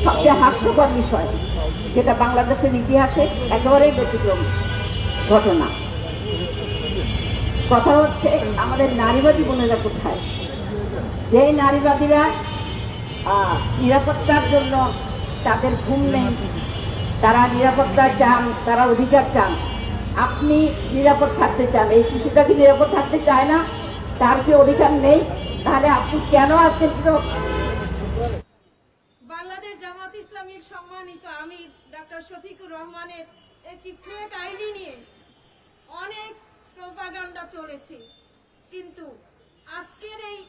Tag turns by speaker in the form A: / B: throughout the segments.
A: সবচেয়ে হাস্যকর বিষয়, যেটা বাংলাদেশের ইতিহাসে একেবারেই ব্যতিক্রম ঘটনা। কথা হচ্ছে আমাদের নারীবাদী বোনেরা কোথায়? যে নারীবাদীরা নিরাপত্তার জন্য তাদের ঘুম নেই, তারা নিরাপত্তা চান, তারা অধিকার চান। আপনি নিরাপদ থাকতে চান, এই শিশুটা কি নিরাপদ থাকতে চায় না? তার কি অধিকার নেই? তাহলে আপনি কেন আজকে
B: বাংলাদেশ জামাত ইসলামীর সম্মানিত আমির ডক্টর শফিকুর রহমানের একটি ফেক আইডি নিয়ে অনেক প্রোপাগান্ডা চলেছে, কিন্তু আজকের এই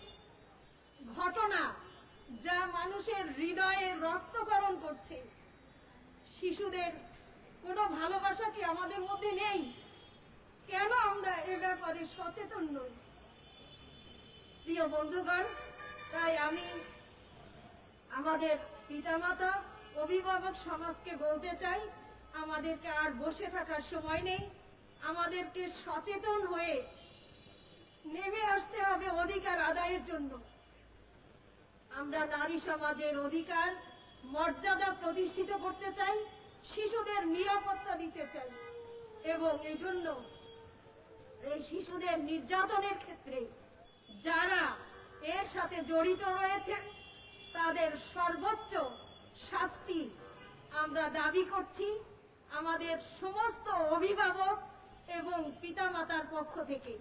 B: ঘটনা যা মানুষের হৃদয়ে রক্তকরণ করছে, শিশুদের কোনো ভালোবাসা কি আমাদের মধ্যে নেই? কেন আমরা এ ব্যাপারে সচেতন নই? প্রিয় বন্ধুগণ, তাই আমি আমাদের পিতামাতা, অভিভাবক সমাজকে বলতে চাই, আমাদেরকে আর বসে থাকার সময় নেই। আমাদেরকে সচেতন হয়ে নেমে আসতে হবে অধিকার আদায়ের জন্য। আমরা নারী সমাজের অধিকার মর্যাদা প্রতিষ্ঠিত করতে চাই, শিশুদের নিরাপত্তা দিতে চাই, এবং এই জন্য এই শিশুদের নির্যাতনের ক্ষেত্রে যারা এর সাথে জড়িত রয়েছে তাদের সর্বোচ্চ শাস্তি আমরা দাবি করছি আমাদের সমস্ত অভিভাবক এবং পিতামাতার পক্ষ থেকে।